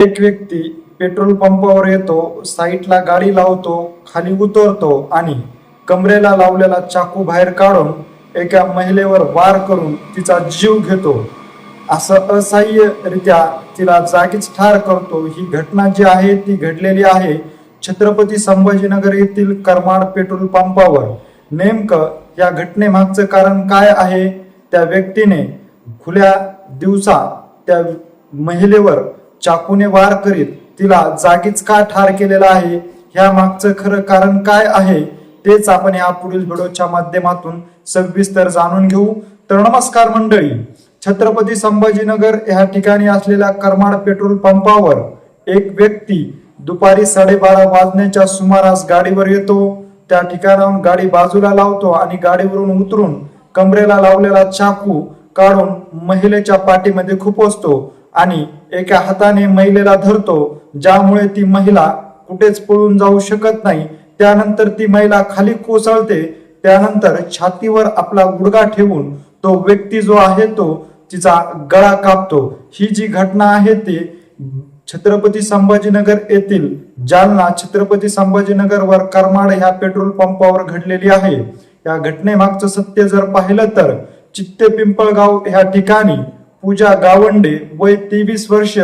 एक व्यक्ती पेट्रोल पंपावर येतो, साईडला गाडी लावतो, खाली उतरतो आणि कमरेला लावलेला चाकू बाहेर काढून एका महिलेवर वार करून तिचा जीव घेतो. असं असह्यरित्या तिला जागीच ठार करतो. ही घटना जी आहे ती घडलेली आहे छत्रपती संभाजीनगर येथील करमाड पेट्रोल पंपावर. नेमकं या घटनेमागचं कारण काय आहे? त्या व्यक्तीने खुल्या दिवसा त्या महिलेवर चाकूने वार करीत तिला जागीच का ठार केलेला आहे? ह्या मागचं खरं कारण काय आहे तेच आपण या पुढील व्हिडिओच्या माध्यमातून सविस्तर जाणून घेऊ. तर नमस्कार मंडळी, छत्रपती संभाजीनगर या ठिकाणी असलेल्या करमाड पेट्रोल पंपावर एक व्यक्ती दुपारी 12:30 वाजण्याच्या सुमारास गाडीवर येतो. त्या ठिकाणाहून गाडी बाजूला लावतो आणि गाडीवरून उतरून कमरेला लावलेला चाकू काढून महिलेच्या पाठीमध्ये खुपसतो आणि एका हाताने महिलेला धरतो, ज्यामुळे ती महिला कुठेच पळून जाऊ शकत नाही. त्यानंतर ती महिला खाली कोसळते. त्यानंतर छातीवर आपला गुडघा ठेवून तो व्यक्ती जो आहे तो तिचा गळा कापतो. ही जी घटना आहे ती छत्रपती संभाजीनगर येथील जालना छत्रपती संभाजीनगर वर करमाड ह्या पेट्रोल पंपावर घडलेली आहे. या घटनेमागचं सत्य जर पाहिलं तर चित्ते पिंपळगाव ह्या ठिकाणी पूजा गावंडे वय 23 वर्ष,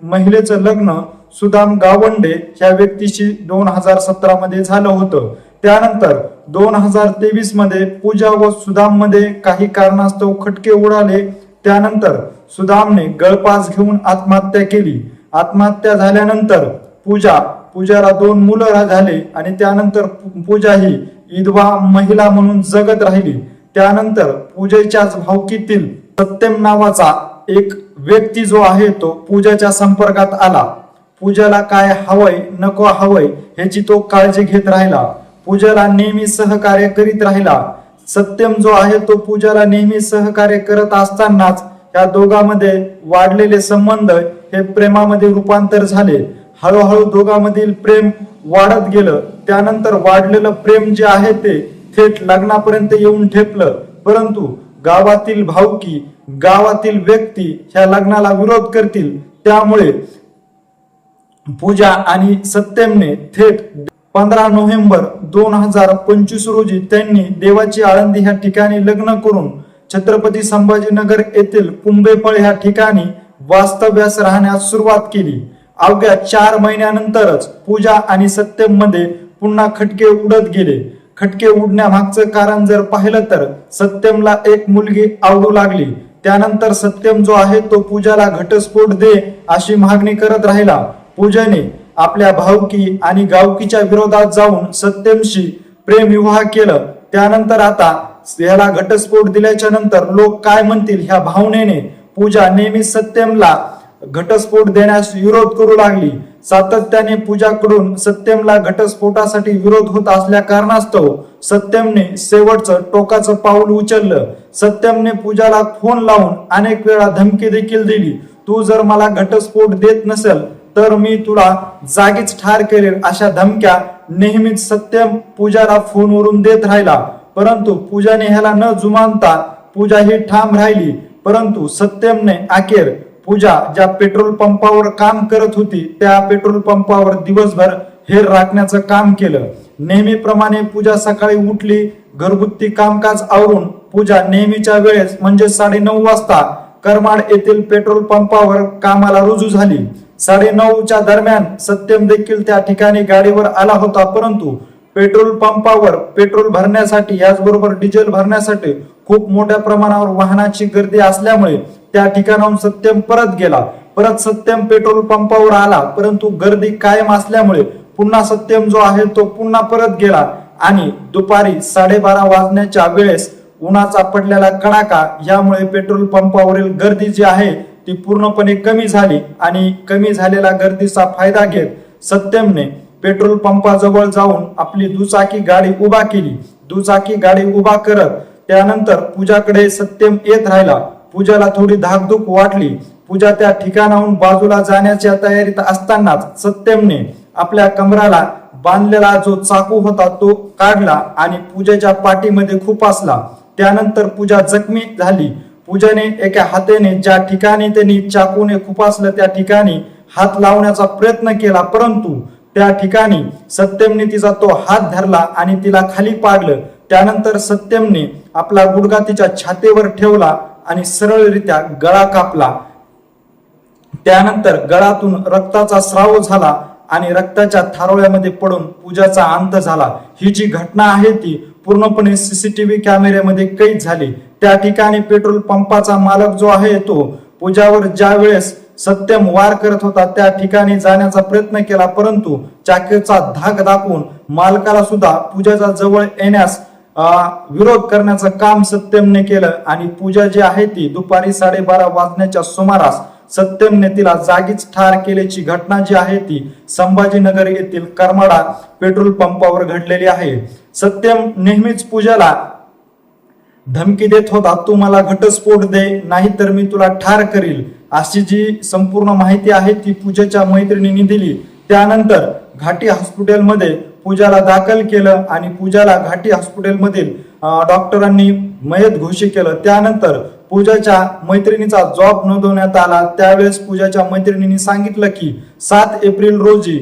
महिलेचं लग्न सुदाम गावंडे ह्या व्यक्तीशी 2017 मध्ये झालं होतं. त्यानंतर 2023 मध्ये पूजा व सुदाम मध्ये काही कारणास्तव खटके उडाले. त्यानंतर सुदामने गळफास घेऊन आत्महत्या केली. आत्महत्या झाल्यानंतर पूजाला 2 मुलं झाले आणि त्यानंतर पूजा ही विधवा महिला म्हणून जगत राहिली. त्यानंतर पूजेच्याच भावकीतील सत्यम नावाचा एक व्यक्ती जो आहे तो पूजाच्या संपर्कात आला. पूजाला काय हवंय नको हवंय ह्याची तो काळजी घेत राहिला. पूजाला नेहमी सहकार्य करीत राहिला. सत्यम जो आहे तो पूजाला नेहमी सहकार्य करत असतानाच या दोघांमध्ये वाढलेले संबंध हे प्रेमामध्ये रूपांतर झाले. हळूहळू दोघांमधील प्रेम वाढत गेलं. त्यानंतर वाढलेलं प्रेम जे आहे ते थेट लग्नापर्यंत येऊन ठेपलं. परंतु गावातील भावकी, गावातील व्यक्ती ह्या लग्नाला विरोध करतील, त्यामुळे पूजा आणि सत्यमने थेट 15 नोव्हेंबर 2025 रोजी त्यांनी देवाची आळंदी ह्या ठिकाणी लग्न करून छत्रपती संभाजीनगर येथील कुंभेफळ ह्या ठिकाणी वास्तव्यास राहण्यास सुरुवात केली. अवघ्या 4 महिन्यानंतरच पूजा आणि सत्यम मध्ये पुन्हा खटके उडत गेले. खटके उडण्यामागचं कारण जर पाहिलं तर सत्यमला एक मुलगी आवडू लागली. त्यानंतर सत्यम जो आहे तो पूजाला घटस्फोट दे अशी मागणी करत राहिला. पूजाने आपल्या भावकी आणि गावकीच्या विरोधात जाऊन सत्यमशी प्रेमविवाह केलं. त्यानंतर आता याला घटस्फोट दिल्याच्या नंतर लोक काय म्हणतील ह्या भावनेने पूजा नेहमी सत्यमला घटस्फोट देण्यास विरोध करू लागली. सातत्याने पूजाकडून सत्यमला घटस्फोटासाठी विरोध होत असल्या कारणास्तव सत्यमने शेवटचं टोकाचं पाऊल उचललं. सत्यमने पूजाला फोन लावून अनेक वेळा धमकी देखील दिली. तू जर मला घटस्फोट देत नसेल तर मी तुला जागीच ठार करेल अशा धमक्या नेहमीच सत्यम पूजाला फोनवरून देत राहिला. परंतु पूजाने ह्याला न जुमानता पूजा ही ठाम राहिली. परंतु सत्यमने अखेर पूजा ज्या पेट्रोल पंपावर काम करत होती त्या पेट्रोल पंपावर दिवसभर हेर राखण्याचं काम केलं. नेहमीप्रमाणे पूजा सकाळी उठली, घरगुती कामकाज आवरून पूजा नेहमीच्या वेळेस म्हणजे 9:30 वाजता करमाड येथील पेट्रोल पंपावर कामाला रुजू झाली. 9:30च्या दरम्यान सत्यम देखील त्या ठिकाणी गाडीवर आला होता. परंतु पेट्रोल पंपावर पेट्रोल भरण्यासाठी याचबरोबर डिझेल भरण्यासाठी खूप मोठ्या प्रमाणावर वाहनाची गर्दी असल्यामुळे त्या ठिकाणाहून सत्यम परत गेला. परत सत्यम पेट्रोल पंपावर आला, परंतु गर्दी कायम असल्यामुळे पुन्हा सत्यम जो आहे तो पुन्हा परत गेला आणि दुपारी 12:30 वाजण्याच्या वेळेस उन्हाचा पडलेला कडाका यामुळे पेट्रोल पंपावरील गर्दी जी आहे ती पूर्णपणे कमी झाली आणि कमी झालेल्या गर्दीचा फायदा घेत सत्यमने पेट्रोल पंपाजवळ जाऊन आपली दुचाकी गाडी उभा केली. दुचाकी गाडी उभा करत त्यानंतर पूजाकडे सत्यम येत राहिला. पूजाला थोडी धाकधूक वाटली. पूजा त्या ठिकाणाहून बाजूला जाण्याच्या तयारीत असतानाच सत्यमने आपल्या कमराला बांधलेला जो चाकू होता तो काढला आणि पूजेच्या पाठीमध्ये खुपसला. त्यानंतर पूजा जखमी झाली. पूजाने एका हाताने ज्या ठिकाणी त्यांनी चाकूने खुपसलं त्या ठिकाणी हात लावण्याचा प्रयत्न केला, परंतु त्या ठिकाणी सत्यमने तिचा तो हात धरला आणि तिला खाली पाडलं. त्यानंतर सत्यमने आपला गुडघा तिच्या छातीवर ठेवला आणि सरळरित्या गळा कापला. त्यानंतर गळातून रक्ताचा स्राव झाला आणि रक्ताच्या थारोळ्यामध्ये पडून पूजाचा अंत झाला. ही जी घटना आहे ती पूर्णपणे सीसीटीव्ही कॅमेऱ्यामध्ये कैद झाली. त्या ठिकाणी पेट्रोल पंपाचा मालक जो आहे तो पूजावर ज्या वेळेस सत्यम वार करत होता त्या ठिकाणी जाण्याचा प्रयत्न केला, परंतु चाकूचा धाक दाखवून मालकाला सुद्धा पूजाच्या जवळ येण्यास विरोध करण्याचं काम सत्यमने केलं आणि पूजा जी आहे ती दुपारी 12:30 वाजण्याच्या सुमारास सत्यमने तिला जागीच ठार केल्याची घटना जी आहे ती संभाजीनगर येथील करमाडा पेट्रोल पंपावर घडलेली आहे. सत्यम नेहमीच पूजाला धमकी देत होता, तू मला घटस्फोट दे नाहीतर मी तुला ठार करील, अशी जी संपूर्ण माहिती आहे ती पूजाच्या मैत्रिणींनी दिली. त्यानंतर घाटी हॉस्पिटलमध्ये पूजाला दाखल केलं आणि पूजाला घाटी हॉस्पिटलमधील डॉक्टरांनी मयत घोषित केलं. त्यानंतर पूजाच्या मैत्रिणीचा जॉब नोंदवण्यात आला. त्यावेळेस पूजाच्या मैत्रिणींनी सांगितलं की 7 एप्रिल रोजी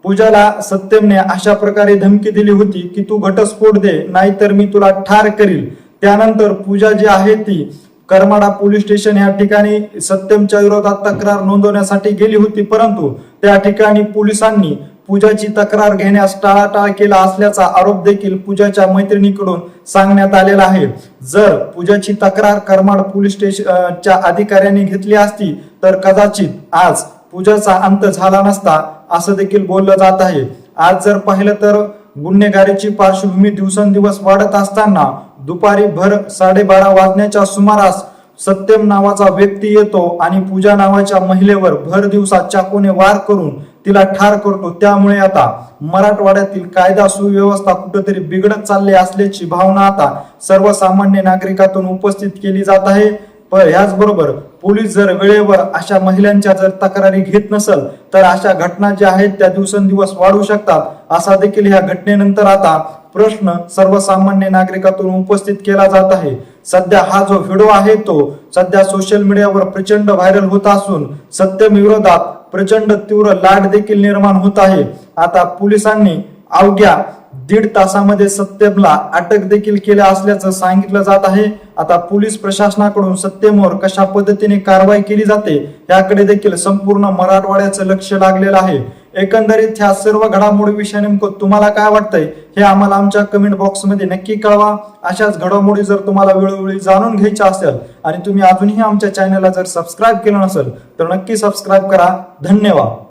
पूजाला सत्यमने अशा प्रकारे धमकी दिली होती की तू घटस्फोट दे नाहीतर मी तुला ठार करील. त्यानंतर पूजा जी आहे ती करमाडा पोलीस स्टेशन या ठिकाणी सत्यमच्या विरोधात तक्रार नोंदवण्यासाठी गेली होती, परंतु त्या ठिकाणी पोलिसांनी पूजाची तक्रार घेण्यास टाळाटाळ केला असल्याचा आरोप देखील पूजाच्या मैत्रिणीकडून सांगण्यात आलेला आहे. जर पूजाची तक्रार करमाड पोलीस स्टेशनच्या अधिकाऱ्यांनी घेतली असती तर कदाचित आज पूजाचा अंत झाला नसता असं देखील बोललं जात आहे. आज जर पाहिलं तर गुन्हेगारीची पार्श्वभूमी दिवसेंदिवस वाढत असताना दुपारी 12:30 वाजण्याच्या सुमारास सत्यम नावाचा व्यक्ती येतो आणि पूजा नावाच्या महिलेवर भर दिवसा चाकूने वार करून तिला ठार करतो. त्यामुळे आता मराठवाड्यातील कायदा सुव्यवस्था कुठेतरी बिघडत चालली असल्याची भावना आता सर्वसामान्य नागरिकातून उपस्थित केली जात आहे. पण याचबरोबर पोलीस जर वेळेवर अशा महिलांच्या जर तक्रारी घेत नसेल तर अशा घटना ज्या आहेत त्या दिवसेंदिवस वाढू शकतात, असा देखील ह्या घटनेनंतर आता प्रश्न सर्वसामान्य नागरिकातून उपस्थित केला जात आहे. सध्या हा जो व्हिडिओ आहे तो सध्या सोशल मीडियावर प्रचंड व्हायरल होत असून सत्यम विरोधात प्रचंड तीव्र लाट देखील निर्माण होत आहे. आता पोलिसांनी अवघ्या 1.5 तासामध्ये सत्यमला अटक देखील केल्या असल्याचं सांगितलं जात आहे. आता पोलीस प्रशासनाकडून सत्यमवर कशा पद्धतीने कारवाई केली जाते याकडे देखील संपूर्ण मराठवाड्याचं लक्ष लागलेलं आहे. एकंदरीत ह्या सर्व घडामोडीविषयी नेमकं तुम्हाला काय वाटतंय हे आम्हाला आमच्या कमेंट बॉक्समध्ये नक्की कळवा. अशाच घडामोडी जर तुम्हाला वेळोवेळी जाणून घ्यायच्या असेल आणि तुम्ही अजूनही आमच्या चॅनलला जर सबस्क्राईब केलं नसेल तर नक्की सबस्क्राईब करा. धन्यवाद.